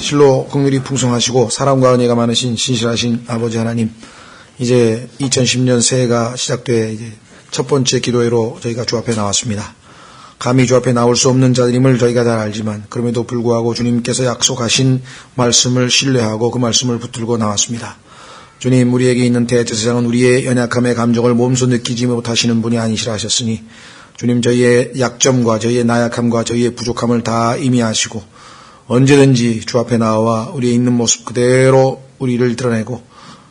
실로 긍휼이 풍성하시고 사랑과 은혜가 많으신 신실하신 아버지 하나님, 이제 2010년 새해가 시작돼 이제 첫 번째 기도회로 저희가 주 앞에 나왔습니다. 감히 주 앞에 나올 수 없는 자들임을 저희가 잘 알지만 그럼에도 불구하고 주님께서 약속하신 말씀을 신뢰하고 그 말씀을 붙들고 나왔습니다. 주님, 우리에게 있는 대제사장은 우리의 연약함의 감정을 몸소 느끼지 못하시는 분이 아니시라 하셨으니 주님, 저희의 약점과 저희의 나약함과 저희의 부족함을 다 이미 아시고 언제든지 주 앞에 나와 우리의 있는 모습 그대로 우리를 드러내고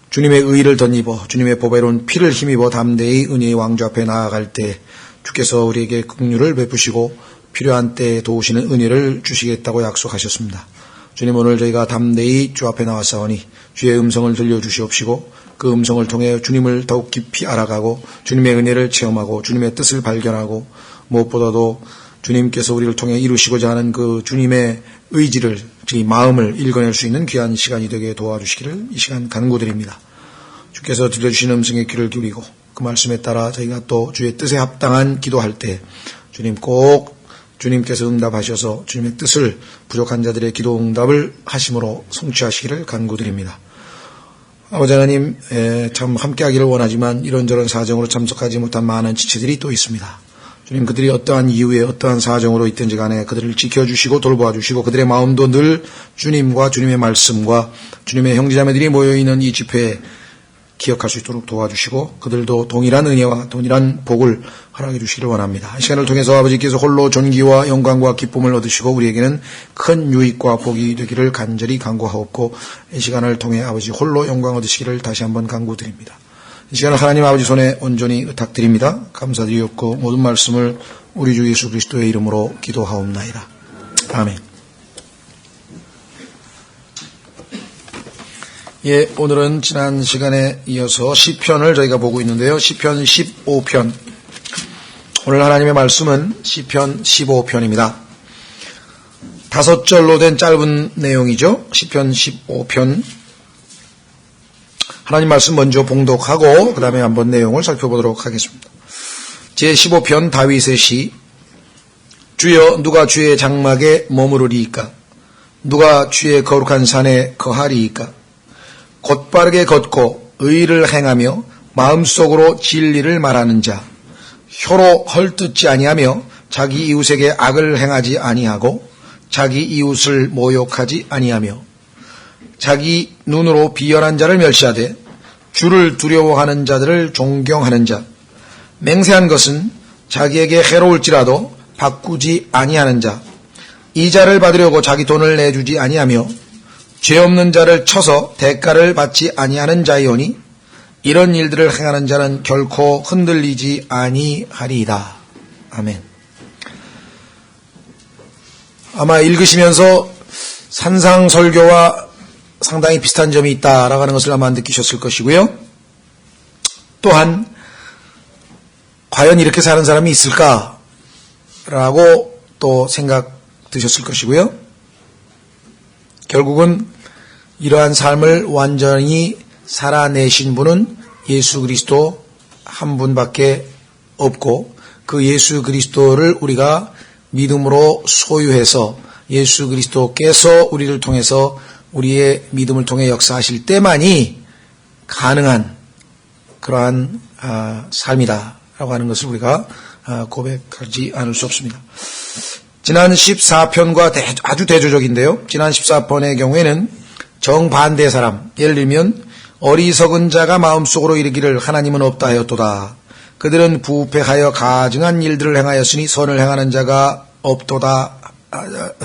주님의 의의를 덧입어 주님의 보배로운 피를 힘입어 담대히 은혜의 왕좌 앞에 나아갈 때 주께서 우리에게 긍휼을 베푸시고 필요한 때에 도우시는 은혜를 주시겠다고 약속하셨습니다. 주님, 오늘 저희가 담대히 주 앞에 나왔사오니 주의 음성을 들려주시옵시고 그 음성을 통해 주님을 더욱 깊이 알아가고 주님의 은혜를 체험하고 주님의 뜻을 발견하고 무엇보다도 주님께서 우리를 통해 이루시고자 하는 그 주님의 의지를, 즉 마음을 읽어낼 수 있는 귀한 시간이 되게 도와주시기를 이 시간 간구드립니다. 주께서 들려주신 음성에 귀를 기울이고 그 말씀에 따라 저희가 또 주의 뜻에 합당한 기도할 때 주님 꼭 주님께서 응답하셔서 주님의 뜻을 부족한 자들의 기도 응답을 하심으로 성취하시기를 간구드립니다. 아버지 하나님, 참 함께하기를 원하지만 이런저런 사정으로 참석하지 못한 많은 지체들이 또 있습니다. 주님, 그들이 어떠한 이유에 어떠한 사정으로 있든지 간에 그들을 지켜주시고 돌보아주시고 그들의 마음도 늘 주님과 주님의 말씀과 주님의 형제자매들이 모여있는 이 집회에 기억할 수 있도록 도와주시고 그들도 동일한 은혜와 동일한 복을 허락해 주시기를 원합니다. 이 시간을 통해서 아버지께서 홀로 존귀와 영광과 기쁨을 얻으시고 우리에게는 큰 유익과 복이 되기를 간절히 간구하옵고 이 시간을 통해 아버지 홀로 영광 얻으시기를 다시 한번 간구드립니다. 이 시간을 하나님 아버지 손에 온전히 의탁드립니다. 감사드리옵고 모든 말씀을 우리 주 예수 그리스도의 이름으로 기도하옵나이다. 아멘. 예, 오늘은 지난 시간에 이어서 시편을 저희가 보고 있는데요. 시편 15편. 오늘 하나님의 말씀은 시편 15편입니다. 5절로 된 짧은 내용이죠. 시편 15편. 하나님 말씀 먼저 봉독하고 그 다음에 한번 내용을 살펴보도록 하겠습니다. 제15편 다윗의 시. 주여, 누가 주의 장막에 머무르리이까? 누가 주의 거룩한 산에 거하리이까? 곧바르게 걷고 의를 행하며 마음속으로 진리를 말하는 자, 혀로 헐뜯지 아니하며 자기 이웃에게 악을 행하지 아니하고 자기 이웃을 모욕하지 아니하며 자기 눈으로 비열한 자를 멸시하되 주를 두려워하는 자들을 존경하는 자, 맹세한 것은 자기에게 해로울지라도 바꾸지 아니하는 자, 이자를 받으려고 자기 돈을 내주지 아니하며 죄 없는 자를 쳐서 대가를 받지 아니하는 자이오니 이런 일들을 행하는 자는 결코 흔들리지 아니하리이다. 아멘. 아마 읽으시면서 산상설교와 상당히 비슷한 점이 있다라고 하는 것을 아마 느끼셨을 것이고요. 또한 과연 이렇게 사는 사람이 있을까라고 또 생각 드셨을 것이고요. 결국은 이러한 삶을 완전히 살아내신 분은 예수 그리스도 한 분밖에 없고 그 예수 그리스도를 우리가 믿음으로 소유해서 예수 그리스도께서 우리를 통해서 우리의 믿음을 통해 역사하실 때만이 가능한 그러한 삶이다라고 하는 것을 우리가 고백하지 않을 수 없습니다. 지난 14편과 아주 대조적인데요. 지난 14편의 경우에는 정반대의 사람, 예를 들면 어리석은 자가 마음속으로 이르기를 하나님은 없다 하였도다. 그들은 부패하여 가증한 일들을 행하였으니 선을 행하는 자가 없도다.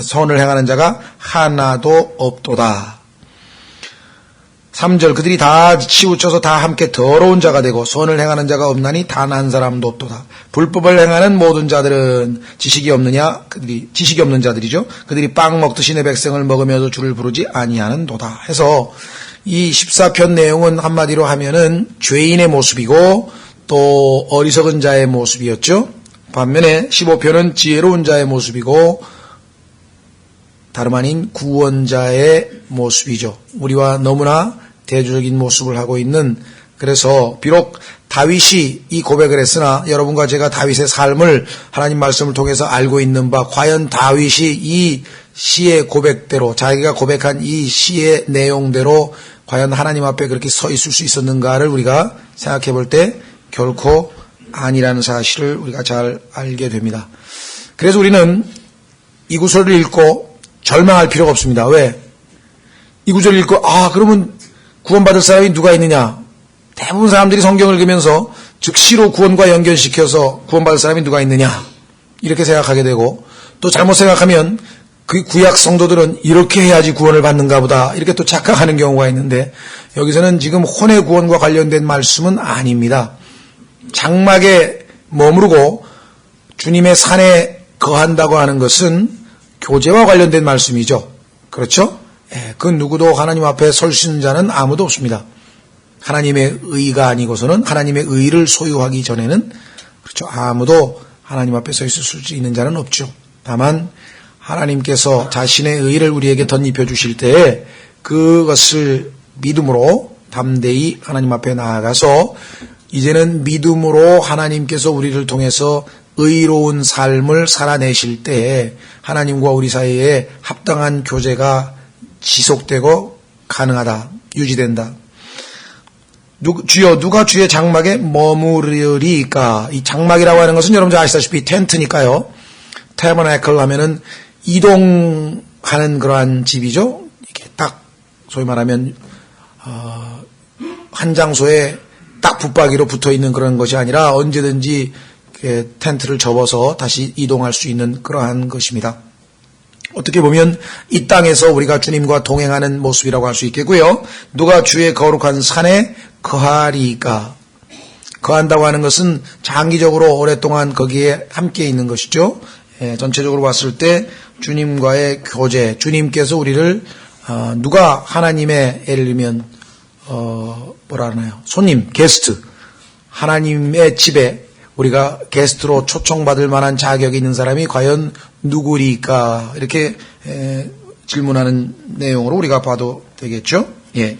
선을 행하는 자가 하나도 없도다. 3절 그들이 다 치우쳐서 다 함께 더러운 자가 되고 선을 행하는 자가 없나니 단 한 사람도 없도다. 불법을 행하는 모든 자들은 지식이 없느냐? 그들이 지식이 없는 자들이죠. 그들이 빵 먹듯이 내 백성을 먹으며도 주를 부르지 아니하는도다. 해서 이 14편 내용은 한마디로 하면은 죄인의 모습이고 또 어리석은 자의 모습이었죠. 반면에 15편은 지혜로운 자의 모습이고 다름 아닌 구원자의 모습이죠. 우리와 너무나 대조적인 모습을 하고 있는, 그래서 비록 다윗이 이 고백을 했으나 여러분과 제가 다윗의 삶을 하나님 말씀을 통해서 알고 있는 바 과연 다윗이 이 시의 고백대로 자기가 고백한 이 시의 내용대로 과연 하나님 앞에 그렇게 서 있을 수 있었는가를 우리가 생각해 볼 때 결코 아니라는 사실을 우리가 잘 알게 됩니다. 그래서 우리는 이 구절을 읽고 절망할 필요가 없습니다. 왜? 이 구절을 읽고 그러면 구원받을 사람이 누가 있느냐? 대부분 사람들이 성경을 읽으면서 즉시로 구원과 연결시켜서 구원받을 사람이 누가 있느냐? 이렇게 생각하게 되고 또 잘못 생각하면 그 구약 성도들은 이렇게 해야지 구원을 받는가 보다 이렇게 또 착각하는 경우가 있는데 여기서는 지금 혼의 구원과 관련된 말씀은 아닙니다. 장막에 머무르고 주님의 산에 거한다고 하는 것은 교제와 관련된 말씀이죠. 그렇죠? 그 누구도 하나님 앞에 설 수 있는 자는 아무도 없습니다. 하나님의 의가 아니고서는 하나님의 의를 소유하기 전에는 그렇죠. 아무도 하나님 앞에 서 있을 수 있는 자는 없죠. 다만 하나님께서 자신의 의를 우리에게 덧입혀 주실 때에 그것을 믿음으로 담대히 하나님 앞에 나아가서 이제는 믿음으로 하나님께서 우리를 통해서 의로운 삶을 살아내실 때에 하나님과 우리 사이에 합당한 교제가 지속되고 가능하다, 유지된다. 주여 누가 주의 장막에 머무르리까? 이 장막이라고 하는 것은 여러분 잘 아시다시피 텐트니까요. 태버나클 하면은 이동하는 그러한 집이죠. 이게 딱 소위 말하면 한 장소에 딱 붙박이로 붙어 있는 그런 것이 아니라 언제든지 텐트를 접어서 다시 이동할 수 있는 그러한 것입니다. 어떻게 보면 이 땅에서 우리가 주님과 동행하는 모습이라고 할 수 있겠고요. 누가 주의 거룩한 산에 거하리까? 거한다고 하는 것은 장기적으로 오랫동안 거기에 함께 있는 것이죠. 전체적으로 봤을 때 주님과의 교제, 주님께서 우리를 누가 하나님의 예를 들면 뭐라 하나요? 손님, 게스트, 하나님의 집에 우리가 게스트로 초청받을 만한 자격이 있는 사람이 과연 누구리까? 이렇게 질문하는 내용으로 우리가 봐도 되겠죠? 예.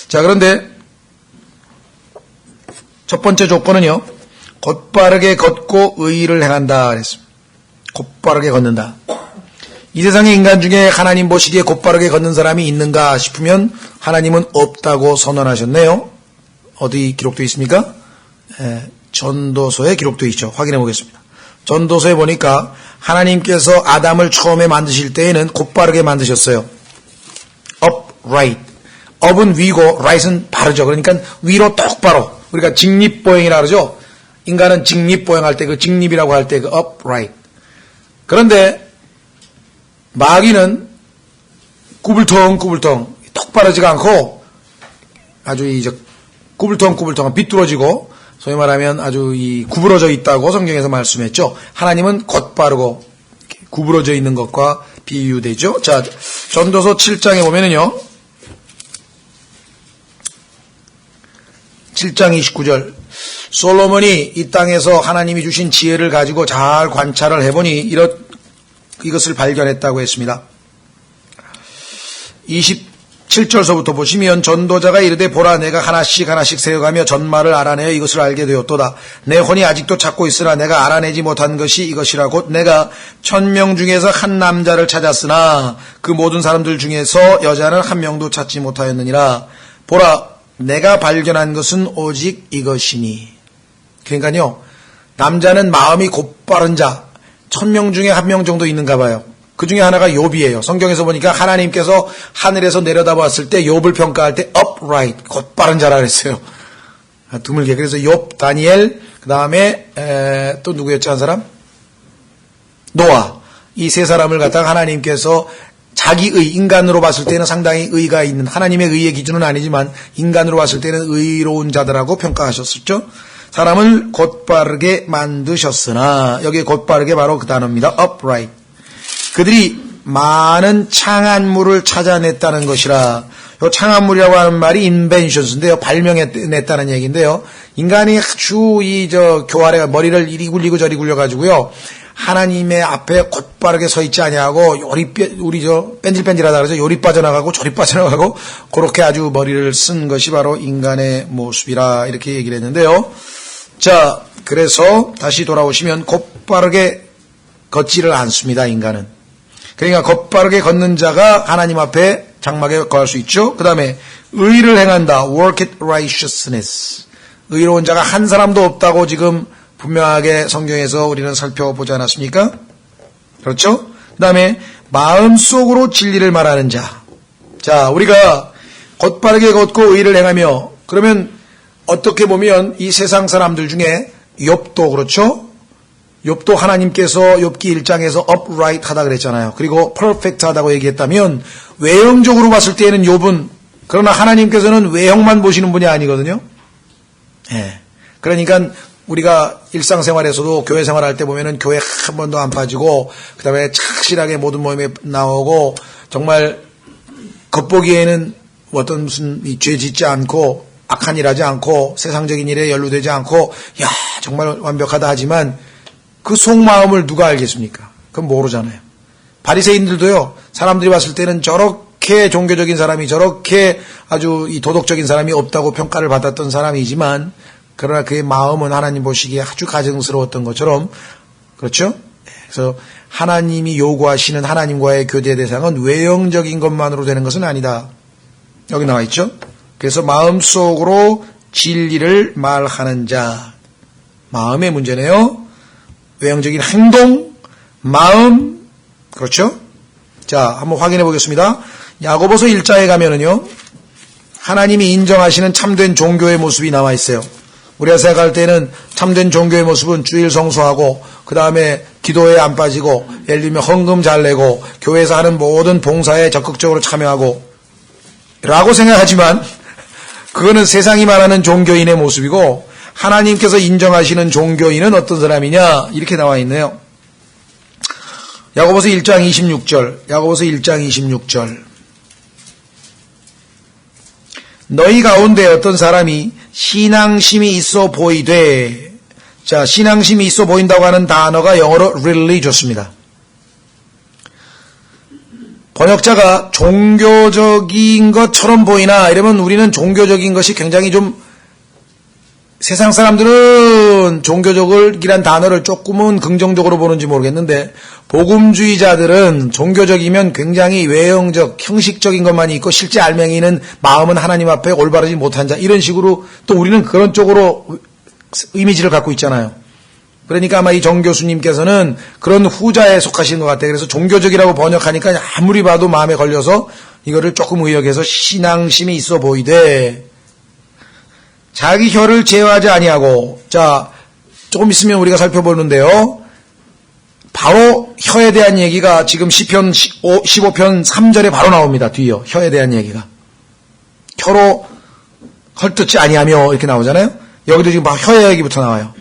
자, 그런데 첫 번째 조건은요. 곧바르게 걷고 의의를 행한다 그랬습니다. 곧바르게 걷는다. 이 세상의 인간 중에 하나님 보시기에 곧바르게 걷는 사람이 있는가 싶으면 하나님은 없다고 선언하셨네요. 어디 기록되어 있습니까? 전도서에 기록되어 있죠. 확인해 보겠습니다. 전도서에 보니까 하나님께서 아담을 처음에 만드실 때에는 곧바르게 만드셨어요. upright. up은 위고 right은 바르죠. 그러니까 위로 똑바로. 우리가 직립보행이라 그러죠. 인간은 직립보행할 때 그 직립이라고 할 때 그 upright. 그런데 마귀는 꾸불텅꾸불텅 똑바르지가 않고 아주 꾸불텅꾸불텅 비뚤어지고 소위 말하면 아주 구부러져 있다고 성경에서 말씀했죠. 하나님은 곧바르고 구부러져 있는 것과 비유되죠. 자, 전도서 7장에 보면은요. 7장 29절. 솔로몬이 이 땅에서 하나님이 주신 지혜를 가지고 잘 관찰을 해보니 이것을 발견했다고 했습니다. 27절서부터 보시면 전도자가 이르되 보라 내가 하나씩 세어가며 전말을 알아내어 이것을 알게 되었도다. 내 혼이 아직도 찾고 있으나 내가 알아내지 못한 것이 이것이라 곧 내가 1000명 중에서 한 남자를 찾았으나 그 모든 사람들 중에서 여자는 한 명도 찾지 못하였느니라. 보라 내가 발견한 것은 오직 이것이니. 그러니까요 남자는 마음이 곧바른 자 1000명 중에 한 명 정도 있는가 봐요. 그 중에 하나가 욥이에요. 성경에서 보니까 하나님께서 하늘에서 내려다봤을 때 욥을 평가할 때 upright, 곧바른 자라 그랬어요. 드물게. 그래서 욥, 다니엘, 그 다음에 또 누구였지 한 사람? 노아. 이 세 사람을 갖다가 하나님께서 자기의 인간으로 봤을 때는 상당히 의가 있는 하나님의 의의 기준은 아니지만 인간으로 봤을 때는 의로운 자들하고 평가하셨었죠. 사람을 곧바르게 만드셨으나 여기 곧바르게 바로 그 단어입니다. upright. 그들이 많은 창안물을 찾아냈다는 것이라. 이 창안물이라고 하는 말이 invention인데요. 발명해냈다는 얘기인데요. 인간이 아주 교활에 머리를 이리 굴리고 저리 굴려가지고요. 하나님의 앞에 곧바르게 서 있지 아니하고 우리 뺀질뺀질하다 그러죠. 요리 빠져나가고 저리 빠져나가고 그렇게 아주 머리를 쓴 것이 바로 인간의 모습이라 이렇게 얘기를 했는데요. 자, 그래서 다시 돌아오시면 곧바르게 걷지를 않습니다, 인간은. 그러니까 곧바르게 걷는 자가 하나님 앞에 장막에 거할 수 있죠. 그 다음에 의를 행한다. work it righteousness. 의로운 자가 한 사람도 없다고 지금 분명하게 성경에서 우리는 살펴보지 않았습니까? 그렇죠? 그 다음에 마음속으로 진리를 말하는 자. 자, 우리가 곧바르게 걷고 의를 행하며, 그러면 어떻게 보면 이 세상 사람들 중에 욥도 그렇죠? 욥도 하나님께서 욥기 1장에서 upright 하다 그랬잖아요. 그리고 perfect 하다고 얘기했다면 외형적으로 봤을 때에는 욥은, 그러나 하나님께서는 외형만 보시는 분이 아니거든요. 예. 그러니까 우리가 일상생활에서도 교회 생활할 때 보면은 교회 한 번도 안 빠지고, 그 다음에 착실하게 모든 모임에 나오고, 정말 겉보기에는 어떤 무슨 죄 짓지 않고 악한 일 하지 않고 세상적인 일에 연루되지 않고, 야, 정말 완벽하다 하지만 그 속마음을 누가 알겠습니까? 그건 모르잖아요. 바리새인들도요, 사람들이 봤을 때는 저렇게 종교적인 사람이, 저렇게 아주 이 도덕적인 사람이 없다고 평가를 받았던 사람이지만, 그러나 그의 마음은 하나님 보시기에 아주 가증스러웠던 것처럼, 그렇죠? 그래서 하나님이 요구하시는 하나님과의 교제 대상은 외형적인 것만으로 되는 것은 아니다. 여기 나와 있죠? 그래서 마음속으로 진리를 말하는 자. 마음의 문제네요. 외형적인 행동, 마음, 그렇죠? 자, 한번 확인해 보겠습니다. 야고보서 1장에 가면은요, 하나님이 인정하시는 참된 종교의 모습이 나와 있어요. 우리가 생각할 때는 참된 종교의 모습은 주일 성수하고, 그 다음에 기도에 안 빠지고, 예를 들면 헌금 잘 내고, 교회에서 하는 모든 봉사에 적극적으로 참여하고, 라고 생각하지만, 그거는 세상이 말하는 종교인의 모습이고, 하나님께서 인정하시는 종교인은 어떤 사람이냐? 이렇게 나와 있네요. 야고보서 1장 26절, 야고보서 1장 26절. 너희 가운데 어떤 사람이 신앙심이 있어 보이되, 자, 신앙심이 있어 보인다고 하는 단어가 영어로 religious입니다. 번역자가 종교적인 것처럼 보이나 이러면 우리는 종교적인 것이 굉장히 좀, 세상 사람들은 종교적이란 단어를 조금은 긍정적으로 보는지 모르겠는데, 복음주의자들은 종교적이면 굉장히 외형적, 형식적인 것만 있고 실제 알맹이는 마음은 하나님 앞에 올바르지 못한 자, 이런 식으로 또 우리는 그런 쪽으로 이미지를 갖고 있잖아요. 그러니까 아마 이 정 교수님께서는 그런 후자에 속하신 것 같아요. 그래서 종교적이라고 번역하니까 아무리 봐도 마음에 걸려서 이거를 조금 의역해서 신앙심이 있어 보이되, 자기 혀를 제어하지 아니하고, 자, 조금 있으면 우리가 살펴보는데요. 바로 혀에 대한 얘기가 지금 시편 15편 3절에 바로 나옵니다. 뒤요. 혀에 대한 얘기가. 혀로 헐뜯지 아니하며 이렇게 나오잖아요. 여기도 지금 혀의 얘기부터 나와요.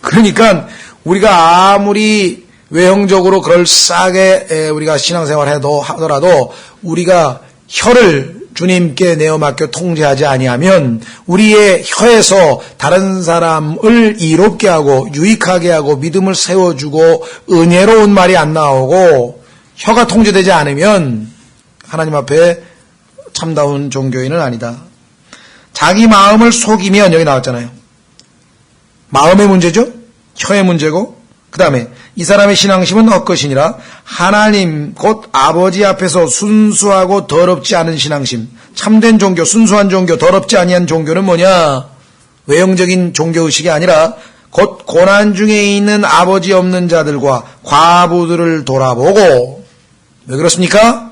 그러니까 우리가 아무리 외형적으로 그럴싸하게 우리가 신앙생활을 하더라도 우리가 혀를 주님께 내어 맡겨 통제하지 아니하면 우리의 혀에서 다른 사람을 이롭게 하고 유익하게 하고 믿음을 세워주고 은혜로운 말이 안 나오고 혀가 통제되지 않으면 하나님 앞에 참다운 종교인은 아니다. 자기 마음을 속이면, 여기 나왔잖아요. 마음의 문제죠? 혀의 문제고, 그 다음에 이 사람의 신앙심은 헛것이니라. 하나님 곧 아버지 앞에서 순수하고 더럽지 않은 신앙심. 참된 종교, 순수한 종교, 더럽지 아니한 종교는 뭐냐? 외형적인 종교의식이 아니라 곧 고난 중에 있는 아버지 없는 자들과 과부들을 돌아보고. 왜 그렇습니까?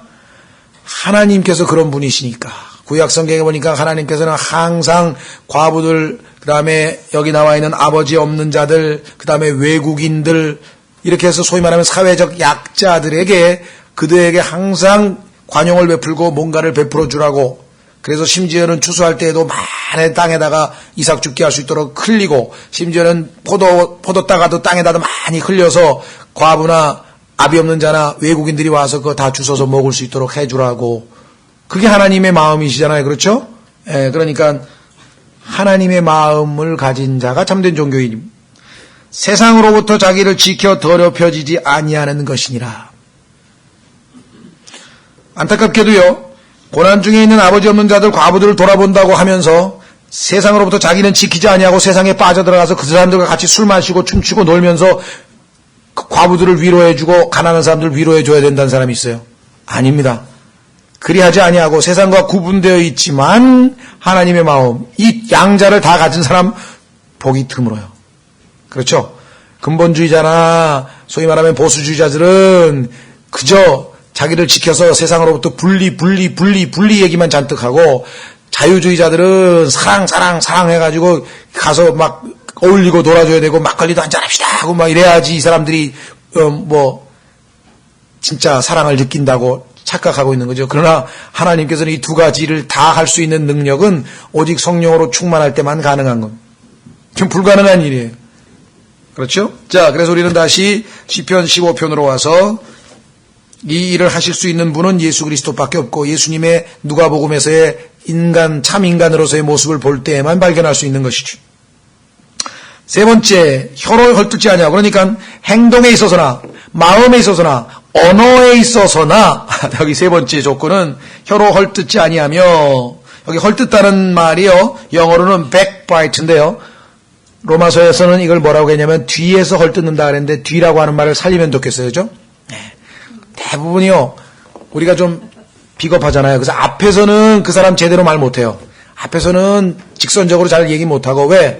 하나님께서 그런 분이시니까. 구약 성경에 보니까 하나님께서는 항상 과부들, 그 다음에 여기 나와 있는 아버지 없는 자들, 그 다음에 외국인들, 이렇게 해서 소위 말하면 사회적 약자들에게, 그들에게 항상 관용을 베풀고 뭔가를 베풀어 주라고. 그래서 심지어는 추수할 때에도 많은 땅에다가 이삭 죽게 할 수 있도록 흘리고, 심지어는 포도 따가도 땅에다가 많이 흘려서 과부나 아비 없는 자나 외국인들이 와서 그거 다 주워서 먹을 수 있도록 해주라고. 그게 하나님의 마음이시잖아요. 그렇죠? 예, 그러니까 하나님의 마음을 가진 자가 참된 종교인입니다. 세상으로부터 자기를 지켜 더럽혀지지 아니하는 것이니라. 안타깝게도요, 고난 중에 있는 아버지 없는 자들, 과부들을 돌아본다고 하면서 세상으로부터 자기는 지키지 아니하고 세상에 빠져들어가서 그 사람들과 같이 술 마시고 춤추고 놀면서 그 과부들을 위로해주고 가난한 사람들을 위로해줘야 된다는 사람이 있어요. 아닙니다. 그리하지 아니하고 세상과 구분되어 있지만 하나님의 마음, 이 양자를 다 가진 사람 보기 드물어요. 그렇죠? 근본주의자나 소위 말하면 보수주의자들은 그저 자기를 지켜서 세상으로부터 분리 얘기만 잔뜩 하고, 자유주의자들은 사랑 해가지고 가서 막 어울리고 놀아줘야 되고 막걸리도 한잔합시다 하고 막 이래야지 이 사람들이 진짜 사랑을 느낀다고 착각하고 있는 거죠. 그러나 하나님께서는 이 두 가지를 다 할 수 있는 능력은 오직 성령으로 충만할 때만 가능한 것. 지금 불가능한 일이에요. 그렇죠? 자, 그래서 우리는 다시 시편 15편으로 와서 이 일을 하실 수 있는 분은 예수 그리스도밖에 없고 예수님의 누가복음에서의 참 인간으로서의 모습을 볼 때에만 발견할 수 있는 것이죠. 세 번째, 혀로 헐뜯지 아니하고, 그러니까 행동에 있어서나 마음에 있어서나 언어에 있어서나 여기 세 번째 조건은 혀로 헐뜯지 아니하며, 여기 헐뜯다는 말이요, 영어로는 backbite인데요. 로마서에서는 이걸 뭐라고 했냐면 뒤에서 헐뜯는다 그랬는데 뒤라고 하는 말을 살리면 좋겠어요. 그죠? 대부분이요, 우리가 좀 비겁하잖아요. 그래서 앞에서는 그 사람 제대로 말 못해요. 앞에서는 직선적으로 잘 얘기 못하고, 왜?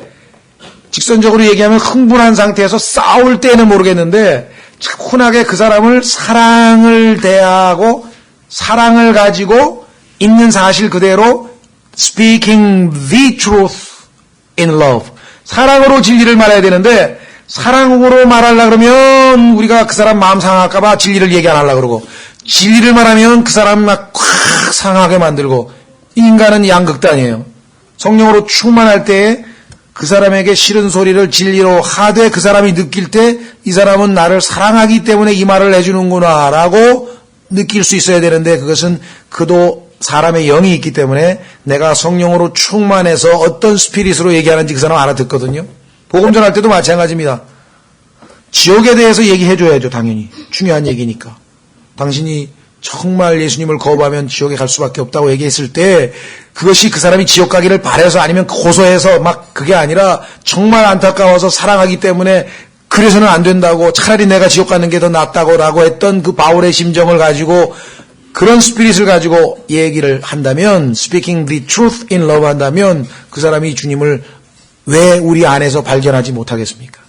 직선적으로 얘기하면 흥분한 상태에서 싸울 때는 모르겠는데 차분하게 그 사람을 사랑을 대하고 사랑을 가지고 있는 사실 그대로 speaking the truth in love, 사랑으로 진리를 말해야 되는데 사랑으로 말하려고 그러면 우리가 그 사람 마음 상할까 봐 진리를 얘기 안 하려고 그러고, 진리를 말하면 그 사람 막 콱 상하게 만들고, 인간은 양극단이에요. 성령으로 충만할 때 그 사람에게 싫은 소리를 진리로 하되 그 사람이 느낄 때 이 사람은 나를 사랑하기 때문에 이 말을 해주는구나 라고 느낄 수 있어야 되는데, 그것은 그도 사람의 영이 있기 때문에 내가 성령으로 충만해서 어떤 스피릿으로 얘기하는지 그 사람 알아듣거든요. 복음 전할 때도 마찬가지입니다. 지옥에 대해서 얘기해줘야죠. 당연히 중요한 얘기니까. 당신이 정말 예수님을 거부하면 지옥에 갈 수밖에 없다고 얘기했을 때 그것이 그 사람이 지옥 가기를 바라서 아니면 고소해서 막 그게 아니라 정말 안타까워서 사랑하기 때문에 그래서는 안 된다고, 차라리 내가 지옥 가는 게 더 낫다고 라고 했던 그 바울의 심정을 가지고 그런 스피릿을 가지고 얘기를 한다면, speaking the truth in love 한다면 그 사람이 주님을 왜 우리 안에서 발견하지 못하겠습니까?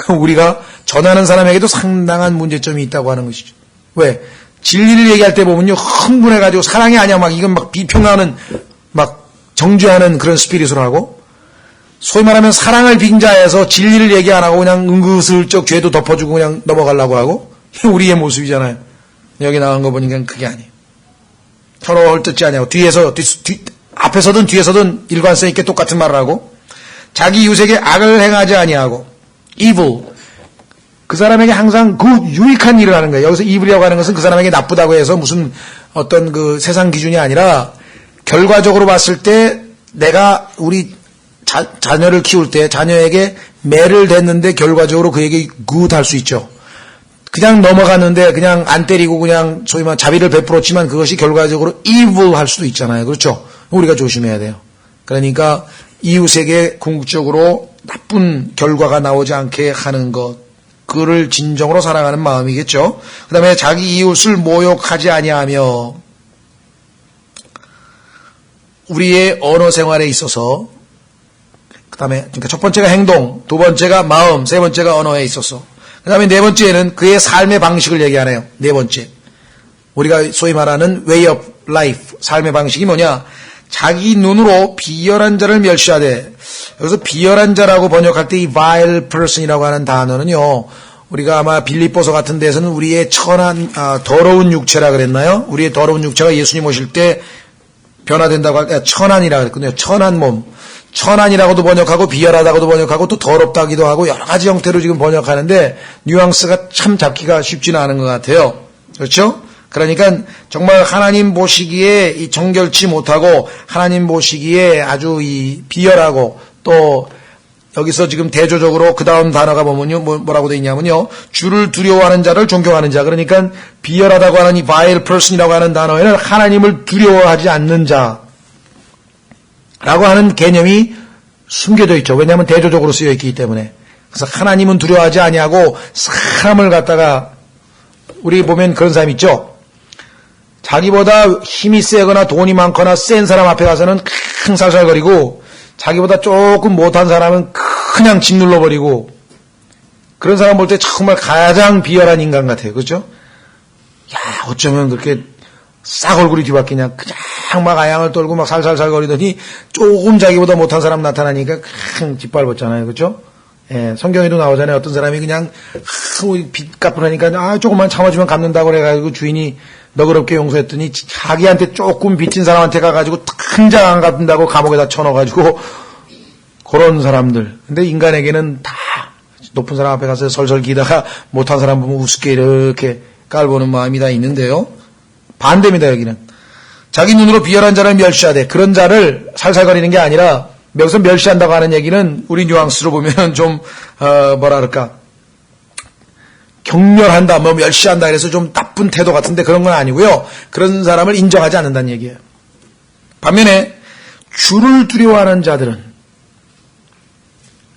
우리가 전하는 사람에게도 상당한 문제점이 있다고 하는 것이죠. 왜? 진리를 얘기할 때 보면요, 흥분해가지고 사랑이 아니야 막 이건 막 비평하는 막 정죄하는 그런 스피릿으로 하고, 소위 말하면 사랑을 빙자해서 진리를 얘기 안 하고 그냥 은근슬쩍 죄도 덮어주고 그냥 넘어가려고 하고, 우리의 모습이잖아요. 여기 나온 거 보니까 그게 아니에요. 혀로 헐뜯지 아니하고 뒤에서 앞에서든 뒤에서든 일관성 있게 똑같은 말을 하고, 자기 이웃에게 악을 행하지 아니하고, evil, 그 사람에게 항상 그 유익한 일을 하는 거예요. 여기서 evil이라고 하는 것은 그 사람에게 나쁘다고 해서 무슨 어떤 그 세상 기준이 아니라 결과적으로 봤을 때 내가 우리 자녀를 키울 때 자녀에게 매를 댔는데 결과적으로 그에게 good 할 수 있죠. 그냥 넘어갔는데 그냥 안 때리고 그냥 소위 말하면 자비를 베풀었지만 그것이 결과적으로 evil 할 수도 있잖아요. 그렇죠? 우리가 조심해야 돼요. 그러니까 이웃에게 궁극적으로 나쁜 결과가 나오지 않게 하는 것, 그를 진정으로 사랑하는 마음이겠죠. 그 다음에 자기 이웃을 모욕하지 아니하며, 우리의 언어 생활에 있어서, 그 다음에 그러니까 첫 번째가 행동, 두 번째가 마음, 세 번째가 언어에 있어서, 그 다음에 네 번째는 그의 삶의 방식을 얘기하네요. 네 번째, 우리가 소위 말하는 way of life, 삶의 방식이 뭐냐, 자기 눈으로 비열한 자를 멸시하되, 여기서 비열한 자라고 번역할 때 이 vile person이라고 하는 단어는요, 우리가 아마 빌립보서 같은 데서는 우리의 더러운 육체라 그랬나요? 우리의 더러운 육체가 예수님 오실 때 변화된다고 할 때 천한이라 그랬거든요. 천한 몸. 천한이라고도 번역하고 비열하다고도 번역하고 또 더럽다기도 하고 여러 가지 형태로 지금 번역하는데 뉘앙스가 참 잡기가 쉽지는 않은 것 같아요. 그렇죠? 그러니까 정말 하나님 보시기에 이 정결치 못하고 하나님 보시기에 아주 이 비열하고, 또 여기서 지금 대조적으로 그 다음 단어가 보면요, 뭐라고 되어 있냐면요, 주를 두려워하는 자를 존경하는 자. 그러니까 비열하다고 하는 이 vile person이라고 하는 단어에는 하나님을 두려워하지 않는 자, 라고 하는 개념이 숨겨져 있죠. 왜냐하면 대조적으로 쓰여 있기 때문에. 그래서 하나님은 두려워하지 아니하고 사람을 갖다가 우리 보면 그런 사람 있죠. 자기보다 힘이 세거나 돈이 많거나 센 사람 앞에 가서는 킁 살살거리고 자기보다 조금 못한 사람은 그냥 짓 눌러버리고 그런 사람 볼 때 정말 가장 비열한 인간 같아요. 그렇죠? 야, 어쩌면 그렇게 싹 얼굴이 뒤바뀌냐. 그냥 막 아양을 떨고 막 살살살거리더니 조금 자기보다 못한 사람 나타나니까 그냥 짓밟았잖아요. 그렇죠? 예, 성경에도 나오잖아요. 어떤 사람이 그냥 빚 갚으라니까 조금만 참아주면 갚는다고 그래가지고 주인이 너그럽게 용서했더니 자기한테 조금 빚진 사람한테 가가지고 한 장 안 갚는다고 감옥에다 쳐넣어가지고 그런 사람들. 근데 인간에게는 다 높은 사람 앞에 가서 설설 기다가 못한 사람 보면 우습게 이렇게 깔보는 마음이 다 있는데요. 반대입니다. 여기는. 자기 눈으로 비열한 자를 멸시하되 그런 자를 살살거리는 게 아니라 여기서 멸시한다고 하는 얘기는 우리 뉘앙스로 보면 좀 뭐라 그럴까 격렬한다, 뭐 멸시한다 그래서 좀 나쁜 태도 같은데 그런 건 아니고요. 그런 사람을 인정하지 않는다는 얘기예요. 반면에 주를 두려워하는 자들은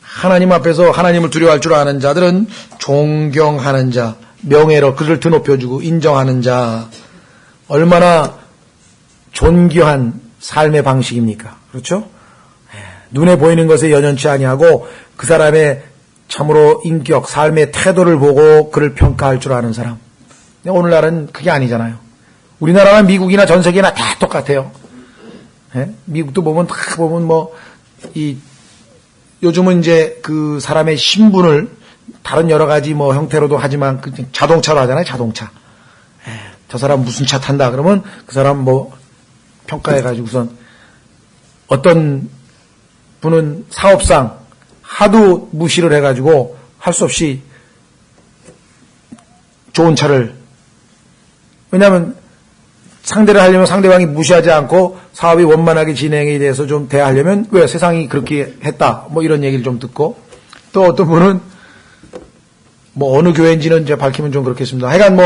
하나님 앞에서 하나님을 두려워할 줄 아는 자들은 존경하는 자, 명예로 그를 드높여주고 인정하는 자, 얼마나 존귀한 삶의 방식입니까? 그렇죠? 눈에 보이는 것에 연연치 아니하고 그 사람의 참으로 인격, 삶의 태도를 보고 그를 평가할 줄 아는 사람. 오늘날은 그게 아니잖아요. 우리나라나 미국이나 전 세계나 다 똑같아요. 미국도 보면 다 보면 요즘은 이제 그 사람의 신분을 다른 여러 가지 형태로도 하지만 자동차로 하잖아요. 자동차. 저 사람 무슨 차 탄다 그러면 그 사람 평가해가지고선 어떤 분은 사업상 하도 무시를 해가지고 할 수 없이 좋은 차를 왜냐하면 상대를 하려면 상대방이 무시하지 않고 사업이 원만하게 진행에 대해서 좀 대하려면 왜 세상이 그렇게 했다 이런 얘기를 좀 듣고 또 어떤 분은 어느 교회인지는 이제 밝히면 좀 그렇겠습니다. 하여간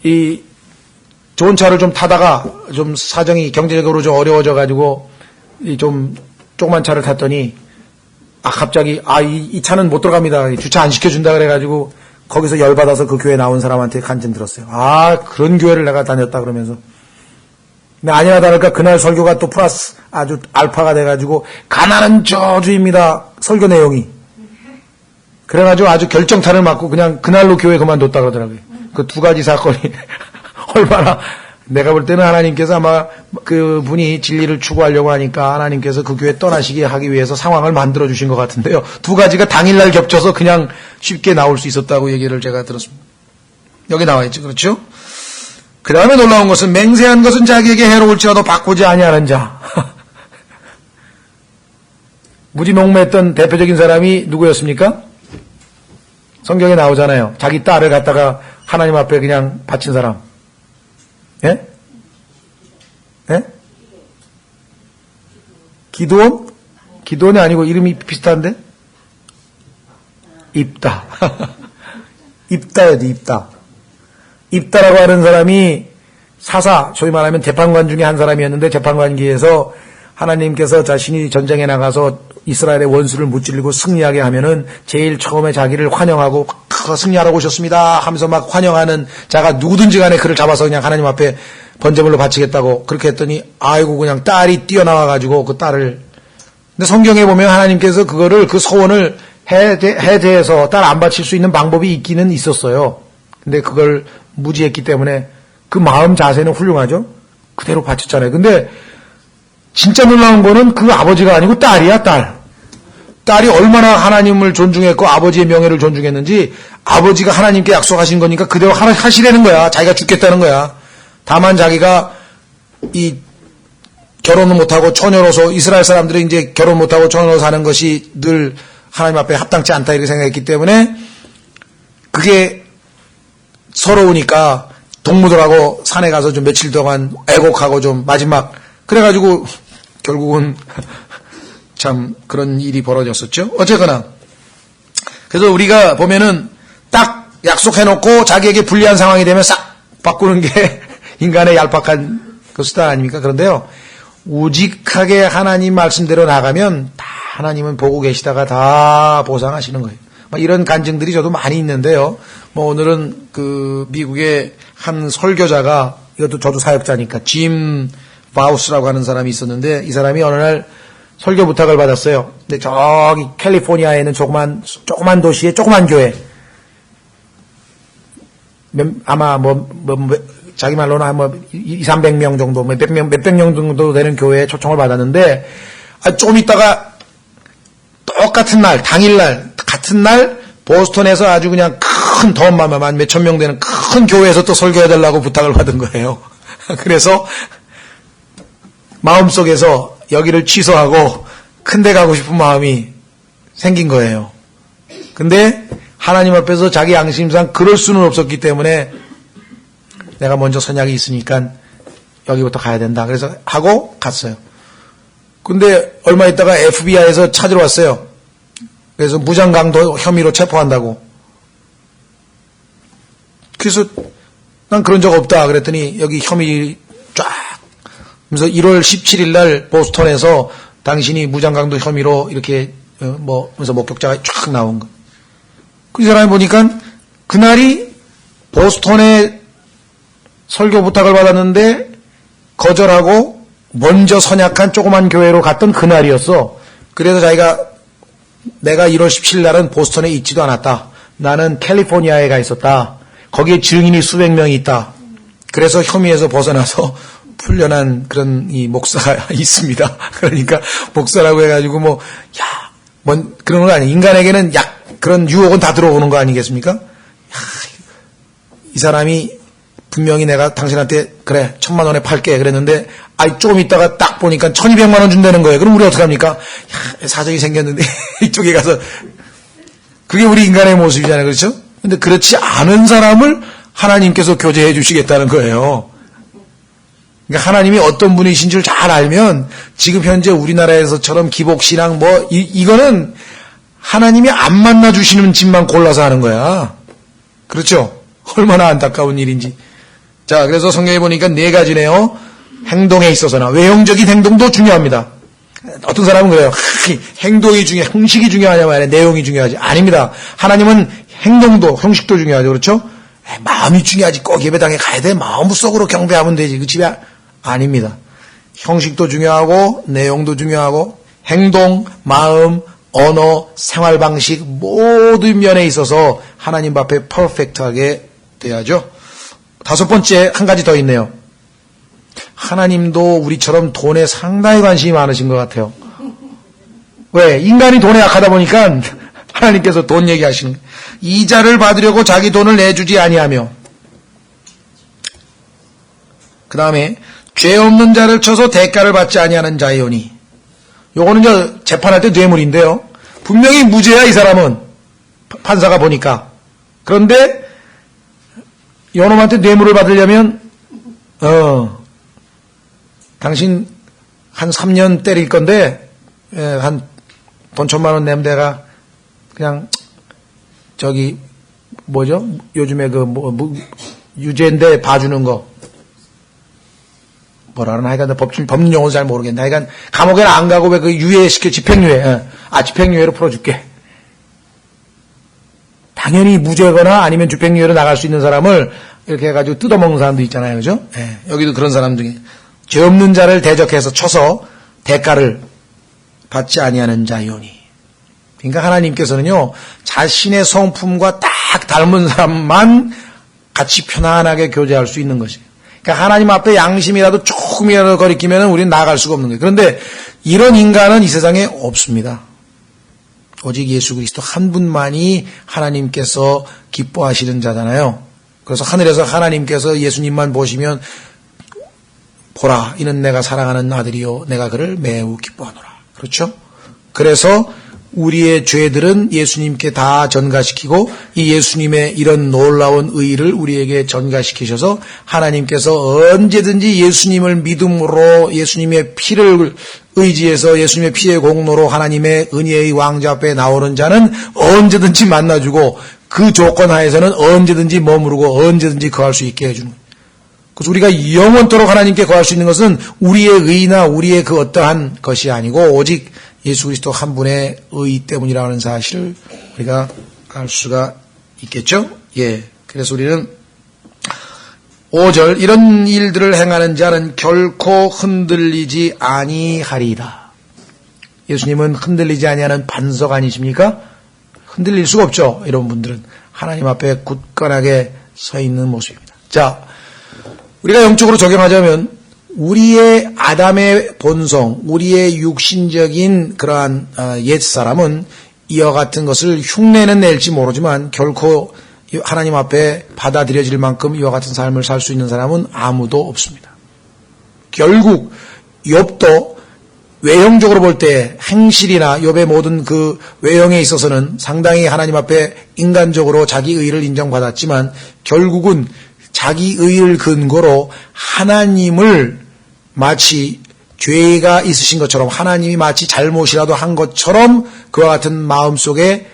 이 좋은 차를 좀 타다가 좀 사정이 경제적으로 좀 어려워져 가지고 좀 조그만 차를 탔더니 갑자기 이 차는 못 들어갑니다. 주차 안 시켜준다 그래가지고 거기서 열받아서 그 교회 나온 사람한테 간증 들었어요. 그런 교회를 내가 다녔다 그러면서. 근데 아니나 다를까 그날 설교가 또 플러스 아주 알파가 돼가지고 가난은 저주입니다. 설교 내용이. 그래가지고 아주 결정타를 맞고 그냥 그날로 교회 그만뒀다 그러더라고요. 그 두 가지 사건이 얼마나 내가 볼 때는 하나님께서 아마 그 분이 진리를 추구하려고 하니까 하나님께서 그 교회 떠나시게 하기 위해서 상황을 만들어 주신 것 같은데요. 두 가지가 당일날 겹쳐서 그냥 쉽게 나올 수 있었다고 얘기를 제가 들었습니다. 여기 나와 있죠. 그렇죠? 그 다음에 놀라운 것은 맹세한 것은 자기에게 해로울지라도 바꾸지 아니하는 자. 무지 농매했던 대표적인 사람이 누구였습니까? 성경에 나오잖아요. 자기 딸을 갖다가 하나님 앞에 그냥 바친 사람. 예? 예? 기드온? 기드온이 아니고 이름이 비슷한데? 입다. 입다였지, 입다. 입다라고 하는 사람이 사사, 소위 말하면 재판관 중에 한 사람이었는데 재판관기에서 하나님께서 자신이 전쟁에 나가서 이스라엘의 원수를 무찔리고 승리하게 하면은 제일 처음에 자기를 환영하고 승리하라고 오셨습니다 하면서 막 환영하는 자가 누구든지 간에 그를 잡아서 그냥 하나님 앞에 번제물로 바치겠다고 그렇게 했더니 그냥 딸이 뛰어나와가지고 그 딸을 근데 성경에 보면 하나님께서 그거를 그 소원을 해제해서 딸 안 바칠 수 있는 방법이 있기는 있었어요. 근데 그걸 무지했기 때문에 그 마음 자세는 훌륭하죠. 그대로 바쳤잖아요. 근데 진짜 놀라운 거는 그 아버지가 아니고 딸이야, 딸. 딸이 얼마나 하나님을 존중했고 아버지의 명예를 존중했는지 아버지가 하나님께 약속하신 거니까 그대로 하시라는 거야. 자기가 죽겠다는 거야. 다만 자기가 이 결혼을 못하고 처녀로서 이스라엘 사람들이 이제 결혼 못하고 처녀로 사는 것이 늘 하나님 앞에 합당치 않다 이렇게 생각했기 때문에 그게 서러우니까 동무들하고 산에 가서 좀 며칠 동안 애곡하고 좀 마지막 그래가지고 결국은 참 그런 일이 벌어졌었죠. 어쨌거나 그래서 우리가 보면은 딱 약속해놓고 자기에게 불리한 상황이 되면 싹 바꾸는 게 인간의 얄팍한 그 수단 아닙니까? 그런데요 우직하게 하나님 말씀대로 나가면 다 하나님은 보고 계시다가 다 보상하시는 거예요. 이런 간증들이 저도 많이 있는데요. 오늘은 그 미국의 한 설교자가, 이것도 저도 사역자니까 짐 바우스라고 하는 사람이 있었는데, 이 사람이 어느 날 설교 부탁을 받았어요. 근데 저기 캘리포니아에는 조그만 도시에 조그만 교회, 아마 자기 말로는 한 200-300명 정도, 몇백 명 정도 되는 교회에 초청을 받았는데, 좀 있다가 똑같은 날, 당일날, 같은 날, 보스턴에서 아주 그냥 큰 덤만 몇천 명 되는 큰 교회에서 또 설교해달라고 부탁을 받은 거예요. 그래서 마음속에서 여기를 취소하고 큰 데 가고 싶은 마음이 생긴 거예요. 근데 하나님 앞에서 자기 양심상 그럴 수는 없었기 때문에 내가 먼저 선약이 있으니까 여기부터 가야 된다. 그래서 하고 갔어요. 근데 얼마 있다가 FBI에서 찾으러 왔어요. 그래서 무장강도 혐의로 체포한다고. 그래서 난 그런 적 없다 그랬더니 여기 혐의 쫙. 그래서 1월 17일 날 보스턴에서 당신이 무장강도 혐의로 이렇게 그래서 목격자가 쫙 나온 거. 그 사람이 보니까 그날이 보스턴에 설교 부탁을 받았는데 거절하고 먼저 선약한 조그만 교회로 갔던 그날이었어. 그래서 내가 1월 17일 날은 보스턴에 있지도 않았다. 나는 캘리포니아에 가 있었다. 거기에 증인이 수백 명이 있다. 그래서 혐의에서 벗어나서 풀려난 그런 이 목사가 있습니다. 그러니까 목사라고 해가지고 그런 건 아니에요. 인간에게는 그런 유혹은 다 들어오는 거 아니겠습니까? 이 사람이 분명히 내가 당신한테 그래 1,000만 원에 팔게 그랬는데 조금 있다가 딱 보니까 1,200만 원 준다는 거예요. 그럼 우리 어떡합니까? 사정이 생겼는데 이쪽에 가서 그게 우리 인간의 모습이잖아요. 그렇죠? 근데 그렇지 않은 사람을 하나님께서 교제해 주시겠다는 거예요. 그러니까 하나님이 어떤 분이신 줄 잘 알면 지금 현재 우리나라에서처럼 기복신앙 이거는 하나님이 안 만나 주시는 집만 골라서 하는 거야. 그렇죠? 얼마나 안타까운 일인지. 자, 그래서 성경에 보니까 4가지네요. 행동에 있어서나 외형적인 행동도 중요합니다. 어떤 사람은 그래요. 행동이 형식이 중요하냐 말이야. 내용이 중요하지. 아닙니다. 하나님은 행동도 형식도 중요하죠. 그렇죠? 마음이 중요하지. 꼭 예배당에 가야 돼. 마음속으로 경배하면 되지. 그 집에 아닙니다. 형식도 중요하고 내용도 중요하고 행동, 마음, 언어, 생활 방식 모든 면에 있어서 하나님 앞에 퍼펙트하게 돼야죠. 5번째 한 가지 더 있네요. 하나님도 우리처럼 돈에 상당히 관심이 많으신 것 같아요. 왜? 인간이 돈에 약하다 보니까 하나님께서 돈 얘기하시는 거예요. 이자를 받으려고 자기 돈을 내주지 아니하며, 그 다음에 죄 없는 자를 쳐서 대가를 받지 아니하는 자이오니. 요거는 이제 재판할 때 뇌물인데요. 분명히 무죄야 이 사람은. 판사가 보니까. 그런데 요놈한테 뇌물을 받으려면 당신 한 3년 때릴 건데 한 돈 1,000만 원 내면 내가 그냥 요즘에 유죄인데 봐주는 거 뭐라나 하여간 법률 용어도 잘 모르겠네. 하여간 감옥에 안 가고 왜 유예시켜 집행유예. 집행유예로 풀어줄게. 당연히 무죄거나 아니면 집행유예로 나갈 수 있는 사람을 이렇게 해가지고 뜯어먹는 사람도 있잖아요. 그죠? 여기도 그런 사람 중에 죄 없는 자를 대적해서 쳐서 대가를 받지 아니하는 자이오니. 그러니까 하나님께서는요, 자신의 성품과 딱 닮은 사람만 같이 편안하게 교제할 수 있는 것이에요. 그러니까 하나님 앞에 양심이라도 조금이라도 거리끼면 우리는 나아갈 수가 없는 거예요. 그런데 이런 인간은 이 세상에 없습니다. 오직 예수 그리스도 한 분만이 하나님께서 기뻐하시는 자잖아요. 그래서 하늘에서 하나님께서 예수님만 보시면 보라, 이는 내가 사랑하는 아들이요 내가 그를 매우 기뻐하노라. 그렇죠? 그래서 우리의 죄들은 예수님께 다 전가시키고 이 예수님의 이런 놀라운 의의를 우리에게 전가시키셔서 하나님께서 언제든지 예수님을 믿음으로 예수님의 피를 의지해서 예수님의 피의 공로로 하나님의 은혜의 왕자 앞에 나오는 자는 언제든지 만나주고 그 조건 하에서는 언제든지 머무르고 언제든지 거할 수 있게 해주는 거예요. 그래서 우리가 영원토록 하나님께 거할 수 있는 것은 우리의 의나 우리의 그 어떠한 것이 아니고 오직 예수 그리스도 한 분의 의 때문이라는 사실을 우리가 알 수가 있겠죠? 예. 그래서 우리는 5절 이런 일들을 행하는 자는 결코 흔들리지 아니하리이다. 예수님은 흔들리지 아니하는 반석 아니십니까? 흔들릴 수가 없죠. 이런 분들은 하나님 앞에 굳건하게 서 있는 모습입니다. 자, 우리가 영적으로 적용하자면 우리의 아담의 본성, 우리의 육신적인 그러한 옛사람은 이와 같은 것을 흉내는 낼지 모르지만 결코 하나님 앞에 받아들여질 만큼 이와 같은 삶을 살 수 있는 사람은 아무도 없습니다. 결국 욥도 외형적으로 볼 때 행실이나 욥의 모든 그 외형에 있어서는 상당히 하나님 앞에 인간적으로 자기 의를 인정받았지만 결국은 자기 의를 근거로 하나님을 마치 죄가 있으신 것처럼 하나님이 마치 잘못이라도 한 것처럼 그와 같은 마음속에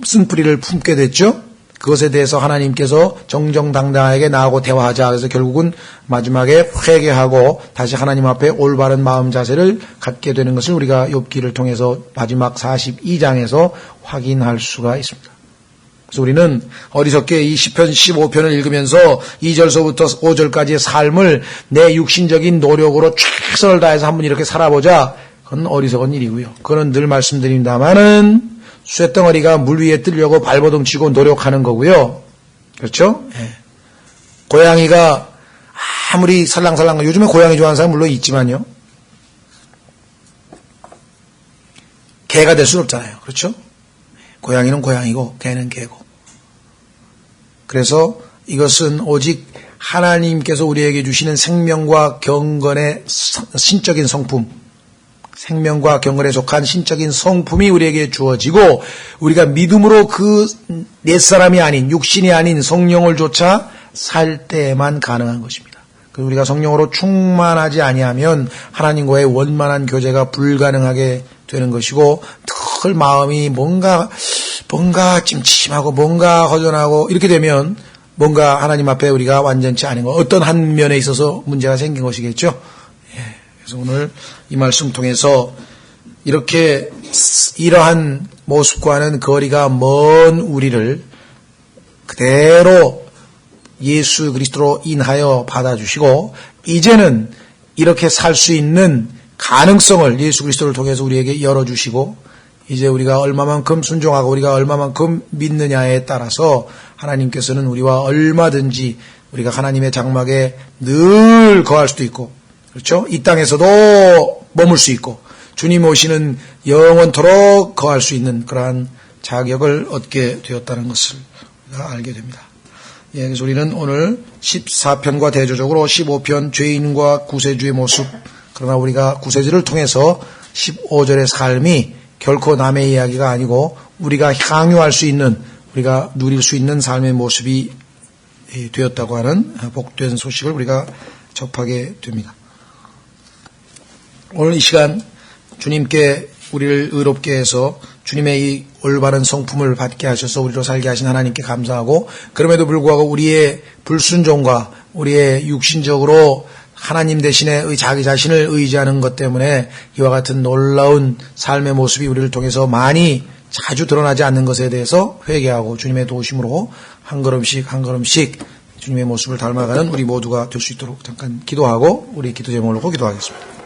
쓴뿌리를 품게 됐죠. 그것에 대해서 하나님께서 정정당당하게 나하고 대화하자. 그래서 결국은 마지막에 회개하고 다시 하나님 앞에 올바른 마음 자세를 갖게 되는 것을 우리가 욥기를 통해서 마지막 42장에서 확인할 수가 있습니다. 그래서 우리는 어리석게 이 시편 15편을 읽으면서 2절서부터 5절까지의 삶을 내 육신적인 노력으로 최선을 다해서 한번 이렇게 살아보자. 그건 어리석은 일이고요. 그건 늘 말씀드립니다마는 쇳덩어리가 물 위에 뜨려고 발버둥 치고 노력하는 거고요. 그렇죠? 예. 고양이가 아무리 살랑살랑, 요즘에 고양이 좋아하는 사람 물론 있지만요. 개가 될 수는 없잖아요. 그렇죠? 고양이는 고양이고 개는 개고. 그래서 이것은 오직 하나님께서 우리에게 주시는 생명과 경건의 신적인 성품, 생명과 경건에 속한 신적인 성품이 우리에게 주어지고 우리가 믿음으로 그 옛사람이 아닌 육신이 아닌 성령을 조차 살 때에만 가능한 것입니다. 우리가 성령으로 충만하지 아니하면 하나님과의 원만한 교제가 불가능하게 되는 것이고 늘 마음이 뭔가 찜찜하고 뭔가 허전하고 이렇게 되면 뭔가 하나님 앞에 우리가 완전치 않은 것, 어떤 한 면에 있어서 문제가 생긴 것이겠죠. 그래서 오늘 이 말씀 통해서 이렇게 이러한 모습과는 거리가 먼 우리를 그대로 예수 그리스도로 인하여 받아주시고 이제는 이렇게 살 수 있는 가능성을 예수 그리스도를 통해서 우리에게 열어주시고 이제 우리가 얼마만큼 순종하고 우리가 얼마만큼 믿느냐에 따라서 하나님께서는 우리와 얼마든지 우리가 하나님의 장막에 늘 거할 수도 있고 그렇죠? 이 땅에서도 머물 수 있고 주님 오시는 영원토록 거할 수 있는 그러한 자격을 얻게 되었다는 것을 우리가 알게 됩니다. 예, 그래서 우리는 오늘 14편과 대조적으로 15편 죄인과 구세주의 모습, 그러나 우리가 구세주를 통해서 15절의 삶이 결코 남의 이야기가 아니고 우리가 향유할 수 있는, 우리가 누릴 수 있는 삶의 모습이 되었다고 하는 복된 소식을 우리가 접하게 됩니다. 오늘 이 시간 주님께 우리를 의롭게 해서 주님의 이 올바른 성품을 받게 하셔서 우리로 살게 하신 하나님께 감사하고, 그럼에도 불구하고 우리의 불순종과 우리의 육신적으로 하나님 대신에 자기 자신을 의지하는 것 때문에 이와 같은 놀라운 삶의 모습이 우리를 통해서 많이 자주 드러나지 않는 것에 대해서 회개하고 주님의 도우심으로 한 걸음씩 한 걸음씩 주님의 모습을 닮아가는 우리 모두가 될 수 있도록 잠깐 기도하고 우리 기도 제목을 놓고 기도하겠습니다.